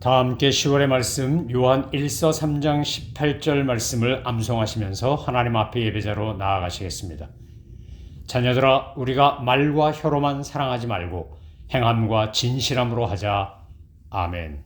다 함께 10월의 말씀 요한 1서 3장 18절 말씀을 암송하시면서 하나님 앞에 예배자로 나아가시겠습니다. 자녀들아, 우리가 말과 혀로만 사랑하지 말고 행함과 진실함으로 하자. 아멘.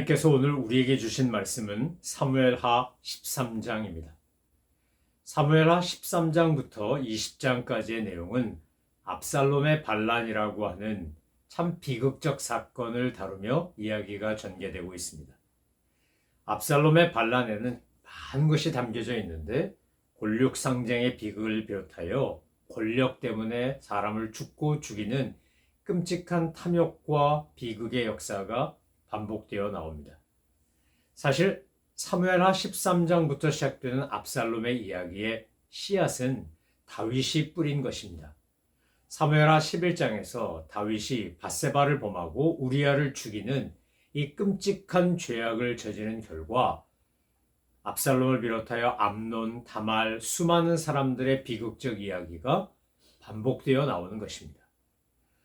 하나님께서 오늘 우리에게 주신 말씀은 사무엘하 13장입니다. 사무엘하 13장부터 20장까지의 내용은 압살롬의 반란이라고 하는 참 비극적 사건을 다루며 이야기가 전개되고 있습니다. 압살롬의 반란에는 많은 것이 담겨져 있는데 권력상쟁의 비극을 비롯하여 권력 때문에 사람을 죽고 죽이는 끔찍한 탐욕과 비극의 역사가 반복되어 나옵니다. 사실 사무엘하 13장부터 시작되는 압살롬의 이야기의 씨앗은 다윗이 뿌린 것입니다. 사무엘하 11장에서 다윗이 밧세바를 범하고 우리아를 죽이는 이 끔찍한 죄악을 저지른 결과 압살롬을 비롯하여 암논, 다말, 수많은 사람들의 비극적 이야기가 반복되어 나오는 것입니다.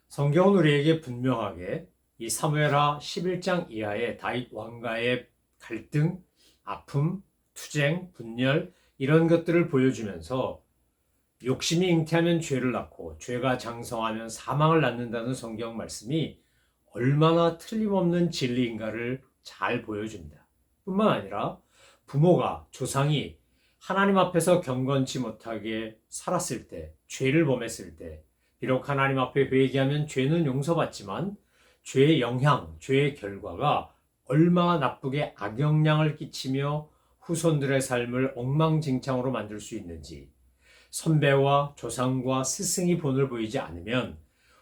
성경은 우리에게 분명하게 이 사무엘하 11장 이하의 다윗 왕과의 갈등, 아픔, 투쟁, 분열 이런 것들을 보여주면서 욕심이 잉태하면 죄를 낳고 죄가 장성하면 사망을 낳는다는 성경 말씀이 얼마나 틀림없는 진리인가를 잘 보여줍니다. 뿐만 아니라 부모가, 조상이 하나님 앞에서 경건치 못하게 살았을 때, 죄를 범했을 때, 비록 하나님 앞에 회개하면 죄는 용서받지만 죄의 영향, 죄의 결과가 얼마나 나쁘게 악영향을 끼치며 후손들의 삶을 엉망진창으로 만들 수 있는지, 선배와 조상과 스승이 본을 보이지 않으면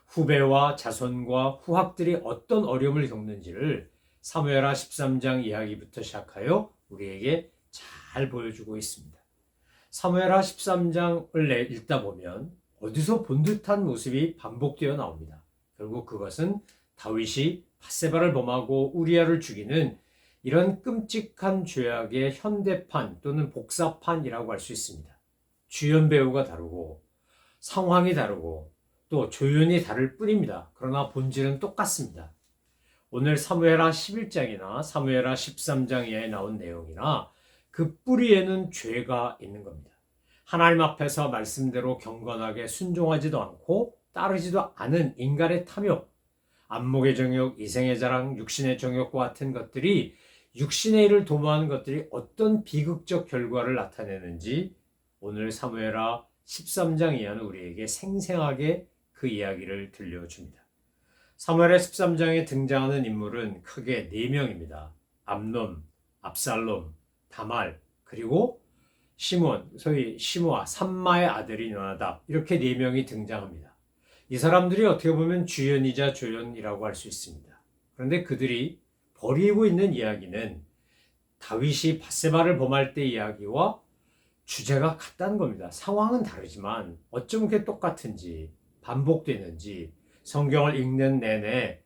후배와 자손과 후학들이 어떤 어려움을 겪는지를 사무엘하 13장 이야기부터 시작하여 우리에게 잘 보여주고 있습니다. 사무엘하 13장을 읽다 보면 어디서 본 듯한 모습이 반복되어 나옵니다. 결국 그것은 다윗이 밧세바를 범하고 우리아를 죽이는 이런 끔찍한 죄악의 현대판 또는 복사판이라고 할 수 있습니다. 주연 배우가 다르고 상황이 다르고 또 조연이 다를 뿐입니다. 그러나 본질은 똑같습니다. 오늘 사무엘하 11장이나 사무엘하 13장에 나온 내용이나 그 뿌리에는 죄가 있는 겁니다. 하나님 앞에서 말씀대로 경건하게 순종하지도 않고 따르지도 않은 인간의 탐욕, 안목의 정욕, 이생의 자랑, 육신의 정욕과 같은 것들이 육신의 일을 도모하는 것들이 어떤 비극적 결과를 나타내는지 오늘 사무엘하 13장 이하는 우리에게 생생하게 그 이야기를 들려줍니다. 사무엘하 13장에 등장하는 인물은 크게 4명입니다. 암논, 압살롬, 다말, 그리고 시몬, 소위 시므아, 삼마의 아들인 요나답, 이렇게 4명이 등장합니다. 이 사람들이 어떻게 보면 주연이자 조연이라고 할 수 있습니다. 그런데 그들이 벌이고 있는 이야기는 다윗이 밧세바를 범할 때 이야기와 주제가 같다는 겁니다. 상황은 다르지만 어쩜 그렇게 똑같은지, 반복되는지 성경을 읽는 내내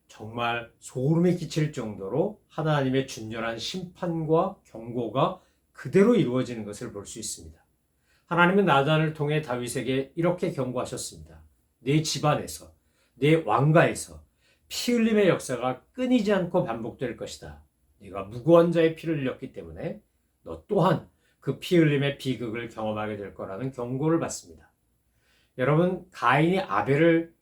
정말 소름이 끼칠 정도로 하나님의 준열한 심판과 경고가 그대로 이루어지는 것을 볼 수 있습니다. 하나님은 나단을 통해 다윗에게 이렇게 경고하셨습니다. 내 집안에서, 내 왕가에서 피 흘림의 역사가 끊이지 않고 반복될 것이다. 네가 무고한 자의 피를 흘렸기 때문에 너 또한 그 피 흘림의 비극을 경험하게 될 거라는 경고를 받습니다. 여러분, 가인이 아벨을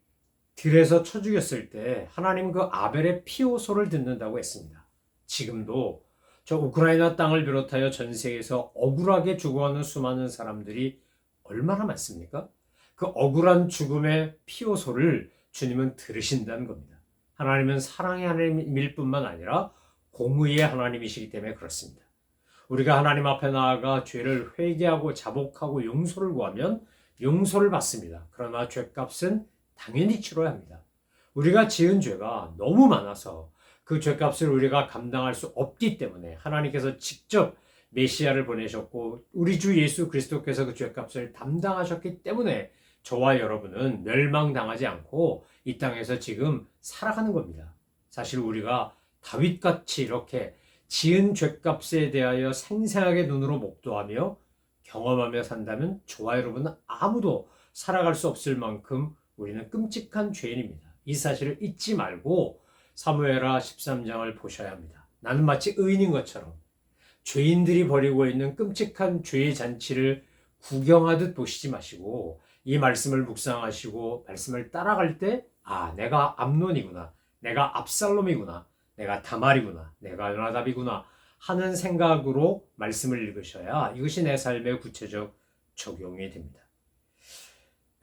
들에서 쳐 죽였을 때 하나님 그 아벨의 피 호소를 듣는다고 했습니다. 지금도 저 우크라이나 땅을 비롯하여 전 세계에서 억울하게 죽어가는 수많은 사람들이 얼마나 많습니까? 그 억울한 죽음의 피 호소를 주님은 들으신다는 겁니다. 하나님은 사랑의 하나님일 뿐만 아니라 공의의 하나님이시기 때문에 그렇습니다. 우리가 하나님 앞에 나아가 죄를 회개하고 자복하고 용서를 구하면 용서를 받습니다. 그러나 죄값은 당연히 치러야 합니다. 우리가 지은 죄가 너무 많아서 그 죄값을 우리가 감당할 수 없기 때문에 하나님께서 직접 메시아를 보내셨고 우리 주 예수 그리스도께서 그 죄값을 담당하셨기 때문에 저와 여러분은 멸망당하지 않고 이 땅에서 지금 살아가는 겁니다. 사실 우리가 다윗같이 이렇게 지은 죄값에 대하여 생생하게 눈으로 목도하며 경험하며 산다면 저와 여러분은 아무도 살아갈 수 없을 만큼 우리는 끔찍한 죄인입니다. 이 사실을 잊지 말고 사무엘하 13장을 보셔야 합니다. 나는 마치 의인인 것처럼 죄인들이 벌이고 있는 끔찍한 죄의 잔치를 구경하듯 보시지 마시고 이 말씀을 묵상하시고 말씀을 따라갈 때 내가 암논이구나, 내가 압살롬이구나, 내가 다말이구나, 내가 요나답이구나 하는 생각으로 말씀을 읽으셔야 이것이 내 삶에 구체적 적용이 됩니다.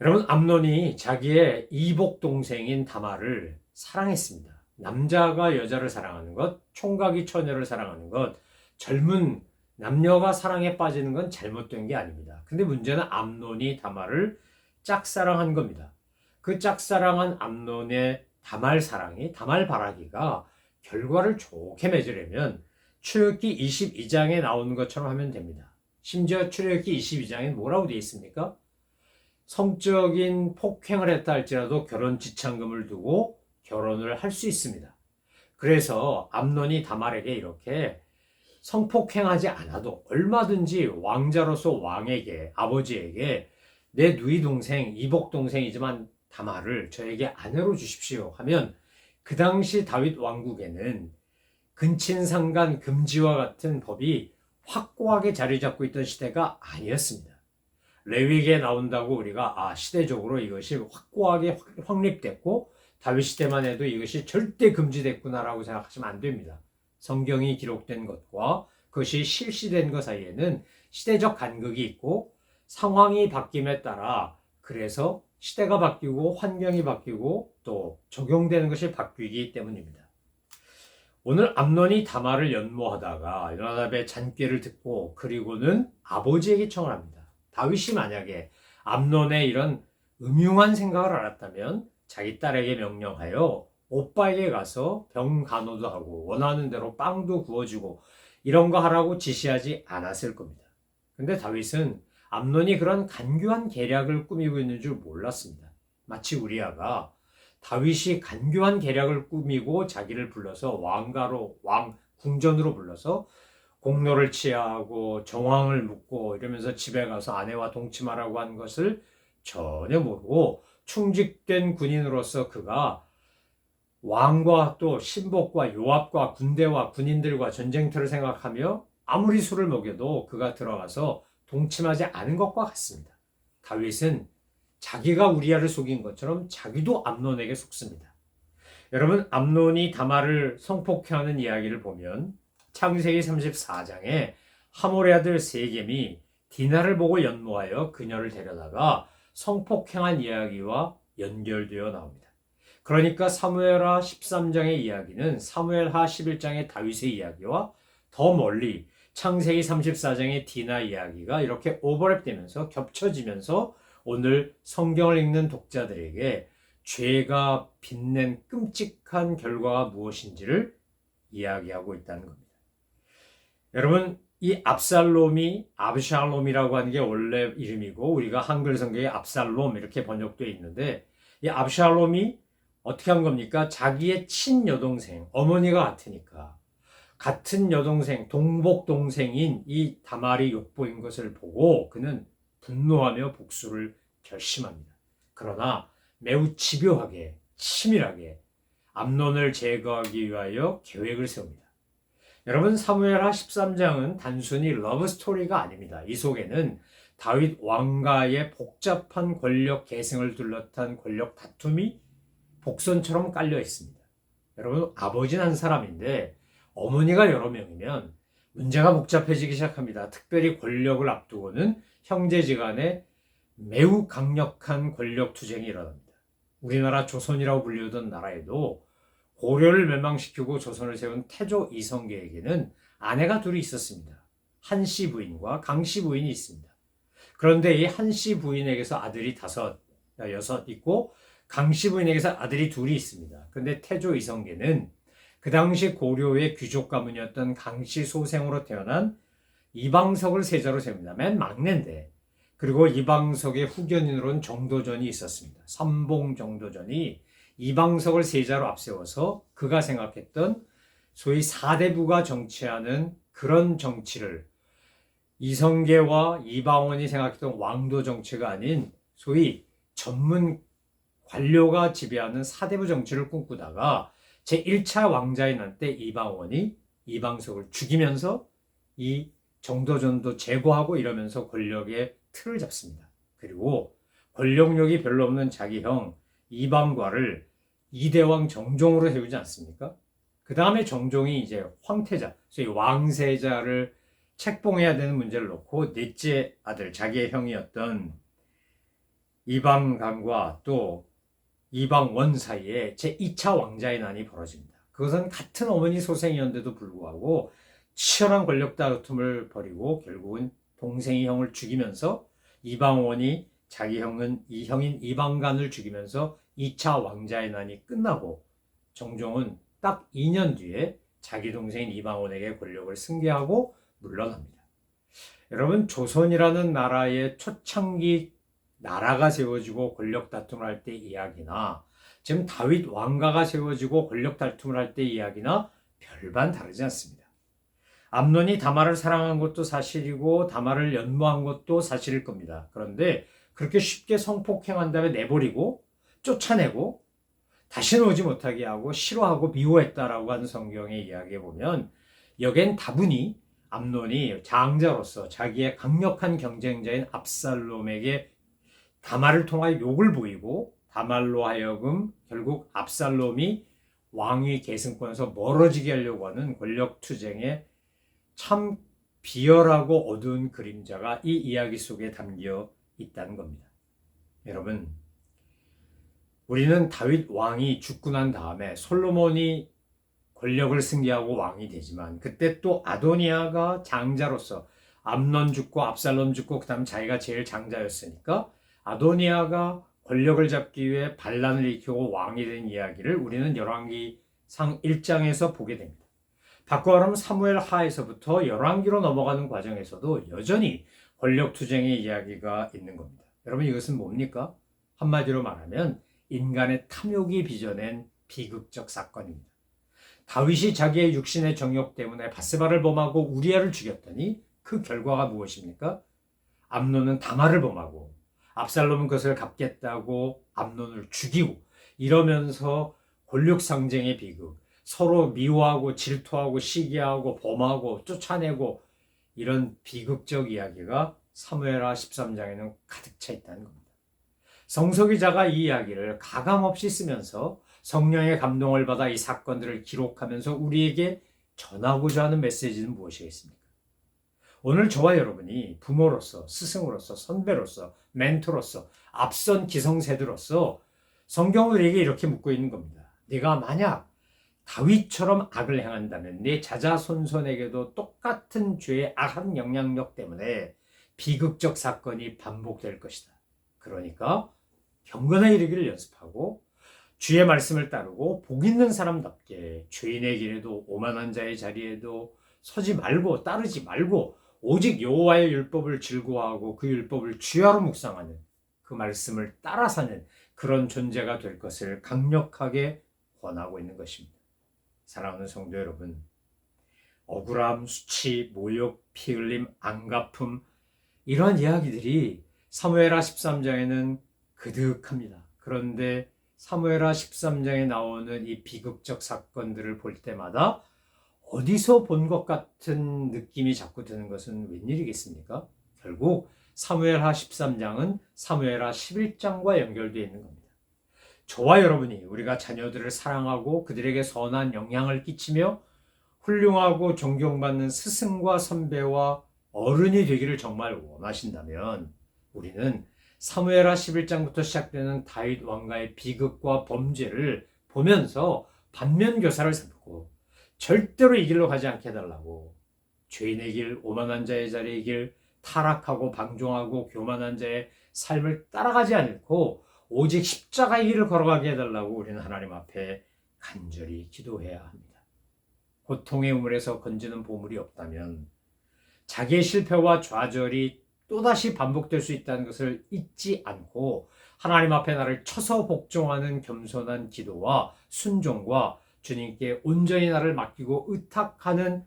여러분, 암논이 자기의 이복 동생인 다말을 사랑했습니다. 남자가 여자를 사랑하는 것, 총각이 처녀를 사랑하는 것, 젊은 남녀가 사랑에 빠지는 건 잘못된 게 아닙니다. 근데 문제는 암논이 다말을 짝사랑한 겁니다. 그 짝사랑한 암논의 다말 사랑이, 다말 바라기가 결과를 좋게 맺으려면 출애굽기 22장에 나오는 것처럼 하면 됩니다. 심지어 출애굽기 22장에 뭐라고 되어 있습니까? 성적인 폭행을 했다 할지라도 결혼 지참금을 두고 결혼을 할 수 있습니다. 그래서 암논이 다말에게 이렇게 성폭행하지 않아도 얼마든지 왕자로서 왕에게, 아버지에게 내 누이 동생, 이복 동생이지만 다말을 저에게 아내로 주십시오 하면 그 당시 다윗 왕국에는 근친상간 금지와 같은 법이 확고하게 자리 잡고 있던 시대가 아니었습니다. 레위기에 나온다고 우리가 시대적으로 이것이 확고하게 확립됐고 다윗 시대만 해도 이것이 절대 금지됐구나라고 생각하시면 안 됩니다. 성경이 기록된 것과 그것이 실시된 것 사이에는 시대적 간극이 있고 상황이 바뀜에 따라 그래서 시대가 바뀌고 환경이 바뀌고 또 적용되는 것이 바뀌기 때문입니다. 오늘 암논이 다말을 연모하다가 요나답의 잔꾀를 듣고 그리고는 아버지에게 청을 합니다. 다윗이 만약에 암논의 이런 음흉한 생각을 알았다면 자기 딸에게 명령하여 오빠에게 가서 병 간호도 하고 원하는 대로 빵도 구워주고 이런 거 하라고 지시하지 않았을 겁니다. 근데 다윗은 암논이 그런 간교한 계략을 꾸미고 있는 줄 몰랐습니다. 마치 우리아가 다윗이 간교한 계략을 꾸미고 자기를 불러서 궁전으로 불러서 공로를 취하고 정황을 묻고 이러면서 집에 가서 아내와 동침하라고 한 것을 전혀 모르고 충직된 군인으로서 그가 왕과 또 신복과 요압과 군대와 군인들과 전쟁터를 생각하며 아무리 술을 먹여도 그가 들어가서 동침하지 않은 것과 같습니다. 다윗은 자기가 우리아를 속인 것처럼 자기도 암논에게 속습니다. 여러분, 암논이 다말을 성폭행하는 이야기를 보면 창세기 34장에 하몰의 아들 세겜이 디나를 보고 연모하여 그녀를 데려다가 성폭행한 이야기와 연결되어 나옵니다. 그러니까 사무엘하 13장의 이야기는 사무엘하 11장의 다윗의 이야기와 더 멀리 창세기 34장의 디나 이야기가 이렇게 오버랩되면서 겹쳐지면서 오늘 성경을 읽는 독자들에게 죄가 빚낸 끔찍한 결과가 무엇인지를 이야기하고 있다는 겁니다. 여러분, 이 아브샬롬이라고 하는 게 원래 이름이고 우리가 한글 성경에 압살롬 이렇게 번역되어 있는데 이 압샬롬이 어떻게 한 겁니까? 자기의 친여동생, 어머니가 같으니까 같은 여동생, 동복 동생인 이 다말이 욕보인 것을 보고 그는 분노하며 복수를 결심합니다. 그러나 매우 집요하게, 치밀하게 암논을 제거하기 위하여 계획을 세웁니다. 여러분, 사무엘하 13장은 단순히 러브 스토리가 아닙니다. 이 속에는 다윗 왕가의 복잡한 권력 계승을 둘러싼 권력 다툼이 복선처럼 깔려 있습니다. 여러분, 아버지는 한 사람인데 어머니가 여러 명이면 문제가 복잡해지기 시작합니다. 특별히 권력을 앞두고는 형제지간에 매우 강력한 권력 투쟁이 일어납니다. 우리나라 조선이라고 불리던 나라에도 고려를 멸망시키고 조선을 세운 태조 이성계에게는 아내가 둘이 있었습니다. 한씨 부인과 강씨 부인이 있습니다. 그런데 이 한씨 부인에게서 아들이 여섯 있고 강씨 부인에게서 아들이 둘이 있습니다. 그런데 태조 이성계는 그 당시 고려의 귀족 가문이었던 강씨 소생으로 태어난 이방석을 세자로 세웁니다. 맨 막내인데. 그리고 이방석의 후견인으로는 정도전이 있었습니다. 삼봉 정도전이 이방석을 세자로 앞세워서 그가 생각했던 소위 사대부가 정치하는 그런 정치를 이성계와 이방원이 생각했던 왕도 정치가 아닌 소위 전문 관료가 지배하는 사대부 정치를 꿈꾸다가 제1차 왕자의 난 때 이방원이 이방석을 죽이면서 이 정도전도 제거하고 이러면서 권력의 틀을 잡습니다. 그리고 권력력이 별로 없는 자기 형 이방과를 이대왕 정종으로 세우지 않습니까? 그 다음에 정종이 이제 황태자, 소위 왕세자를 책봉해야 되는 문제를 놓고 넷째 아들, 자기의 형이었던 이방간과 또 이방원 사이에 제2차 왕자의 난이 벌어집니다. 그것은 같은 어머니 소생이었는데도 불구하고 치열한 권력 다툼을 벌이고 결국은 동생이 형을 죽이면서 이방원이 자기 형인 이방간을 죽이면서 2차 왕자의 난이 끝나고 정종은 딱 2년 뒤에 자기 동생인 이방원에게 권력을 승계하고 물러납니다. 여러분, 조선이라는 나라의 초창기 나라가 세워지고 권력 다툼을 할 때 이야기나 지금 다윗 왕가가 세워지고 권력 다툼을 할 때 이야기나 별반 다르지 않습니다. 암논이 다말을 사랑한 것도 사실이고 다말을 연모한 것도 사실일 겁니다. 그런데 그렇게 쉽게 성폭행한 다음에 내버리고 쫓아내고 다시는 오지 못하게 하고 싫어하고 미워했다라고 하는 성경의 이야기에 보면 여기엔 다분히 암논이 장자로서 자기의 강력한 경쟁자인 압살롬에게 다말을 통하여 욕을 보이고 다말로 하여금 결국 압살롬이 왕위 계승권에서 멀어지게 하려고 하는 권력 투쟁에 참 비열하고 어두운 그림자가 이 이야기 속에 담겨 있다는 겁니다. 여러분, 우리는 다윗 왕이 죽고 난 다음에 솔로몬이 권력을 승계하고 왕이 되지만 그때 또 아도니아가 장자로서 암논 죽고 압살롬 죽고 그 다음 자기가 제일 장자였으니까 아도니아가 권력을 잡기 위해 반란을 일으키고 왕이 된 이야기를 우리는 열왕기상 1장에서 보게 됩니다. 바꿔 말하면 사무엘 하에서부터 열왕기로 넘어가는 과정에서도 여전히 권력 투쟁의 이야기가 있는 겁니다. 여러분, 이것은 뭡니까? 한마디로 말하면 인간의 탐욕이 빚어낸 비극적 사건입니다. 다윗이 자기의 육신의 정욕 때문에 바세바를 범하고 우리아를 죽였더니 그 결과가 무엇입니까? 암논은 다말을 범하고 압살롬은 그것을 갚겠다고 암논을 죽이고 이러면서 권력 상쟁의 비극, 서로 미워하고 질투하고 시기하고 범하고 쫓아내고 이런 비극적 이야기가 사무엘하 13장에는 가득 차 있다는 겁니다. 성서기자가 이 이야기를 가감없이 쓰면서 성령의 감동을 받아 이 사건들을 기록하면서 우리에게 전하고자 하는 메시지는 무엇이겠습니까? 오늘 저와 여러분이 부모로서, 스승으로서, 선배로서, 멘토로서, 앞선 기성세대로서 성경은 우리에게 이렇게 묻고 있는 겁니다. 네가 만약 다윗처럼 악을 행한다면 네 자자손손에게도 똑같은 죄의 악한 영향력 때문에 비극적 사건이 반복될 것이다. 그러니까 경건에 이르기를 연습하고 주의 말씀을 따르고 복 있는 사람답게 죄인의 길에도 오만한 자의 자리에도 서지 말고 따르지 말고 오직 여호와의 율법을 즐거워하고 그 율법을 주야로 묵상하는 그 말씀을 따라 사는 그런 존재가 될 것을 강력하게 권하고 있는 것입니다. 사랑하는 성도 여러분, 억울함, 수치, 모욕, 피 흘림, 안갚음 이러한 이야기들이 사무엘하 13장에는 그득합니다. 그런데 사무엘하 13장에 나오는 이 비극적 사건들을 볼 때마다 어디서 본 것 같은 느낌이 자꾸 드는 것은 웬일이겠습니까? 결국 사무엘하 13장은 사무엘하 11장과 연결되어 있는 겁니다. 저와 여러분이 우리가 자녀들을 사랑하고 그들에게 선한 영향을 끼치며 훌륭하고 존경받는 스승과 선배와 어른이 되기를 정말 원하신다면 우리는 사무엘하 11장부터 시작되는 다윗 왕가의 비극과 범죄를 보면서 반면교사를 삼고 절대로 이 길로 가지 않게 해달라고, 죄인의 길, 오만한 자의 자리의 길, 타락하고 방종하고 교만한 자의 삶을 따라가지 않고 오직 십자가의 길을 걸어가게 해달라고 우리는 하나님 앞에 간절히 기도해야 합니다. 고통의 우물에서 건지는 보물이 없다면 자기의 실패와 좌절이 또다시 반복될 수 있다는 것을 잊지 않고 하나님 앞에 나를 쳐서 복종하는 겸손한 기도와 순종과 주님께 온전히 나를 맡기고 의탁하는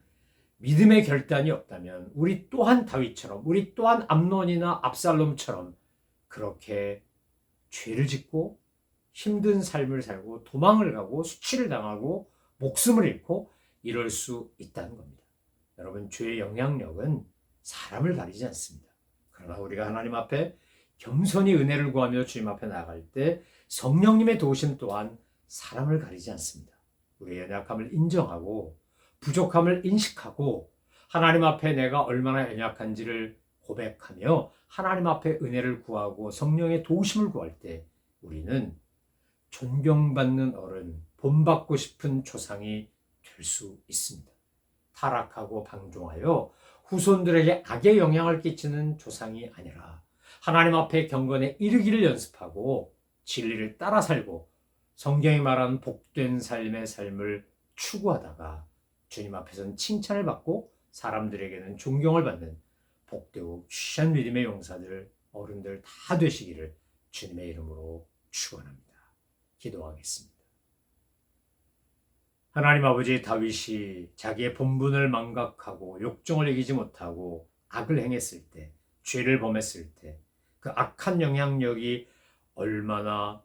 믿음의 결단이 없다면 우리 또한 다윗처럼, 우리 또한 암논이나 압살롬처럼 그렇게 죄를 짓고 힘든 삶을 살고 도망을 가고 수치를 당하고 목숨을 잃고 이럴 수 있다는 겁니다. 여러분, 죄의 영향력은 사람을 가리지 않습니다. 그러나 우리가 하나님 앞에 겸손히 은혜를 구하며 주님 앞에 나아갈 때 성령님의 도우심 또한 사람을 가리지 않습니다. 우리의 연약함을 인정하고 부족함을 인식하고 하나님 앞에 내가 얼마나 연약한지를 고백하며 하나님 앞에 은혜를 구하고 성령의 도우심을 구할 때 우리는 존경받는 어른, 본받고 싶은 조상이 될 수 있습니다. 타락하고 방종하여 후손들에게 악의 영향을 끼치는 조상이 아니라 하나님 앞에 경건에 이르기를 연습하고 진리를 따라 살고 성경이 말하는 복된 삶의 삶을 추구하다가 주님 앞에서는 칭찬을 받고 사람들에게는 존경을 받는 복되고 귀한 믿음의 용사들, 어른들 다 되시기를 주님의 이름으로 축원합니다. 기도하겠습니다. 하나님 아버지, 다윗이 자기의 본분을 망각하고 욕정을 이기지 못하고 악을 행했을 때, 죄를 범했을 때 그 악한 영향력이 얼마나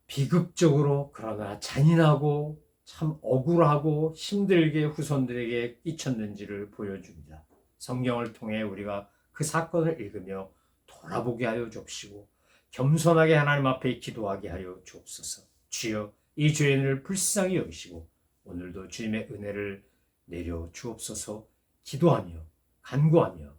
비극적으로 그러나 잔인하고 참 억울하고 힘들게 후손들에게 끼쳤는지를 보여줍니다. 성경을 통해 우리가 그 사건을 읽으며 돌아보게 하여 주옵시고 겸손하게 하나님 앞에 기도하게 하여 주옵소서. 주여, 이 죄인을 불쌍히 여기시고 오늘도 주님의 은혜를 내려 주옵소서. 기도하며 간구하며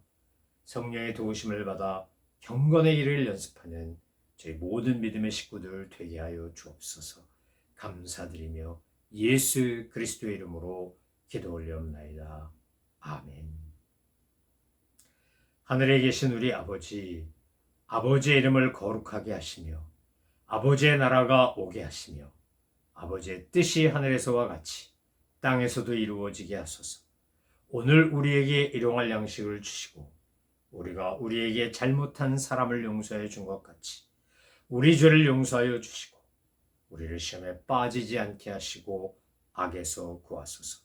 성령의 도우심을 받아 경건의 일을 연습하는 저희 모든 믿음의 식구들 되게 하여 주옵소서. 감사드리며 예수 그리스도의 이름으로 기도 올려옵나이다. 아멘. 하늘에 계신 우리 아버지, 아버지의 이름을 거룩하게 하시며 아버지의 나라가 오게 하시며 아버지의 뜻이 하늘에서와 같이 땅에서도 이루어지게 하소서. 오늘 우리에게 일용할 양식을 주시고 우리가 우리에게 잘못한 사람을 용서해 준 것 같이 우리 죄를 용서하여 주시고 우리를 시험에 빠지지 않게 하시고 악에서 구하소서.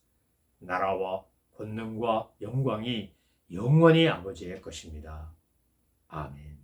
나라와 권능과 영광이 영원히 아버지의 것입니다. 아멘.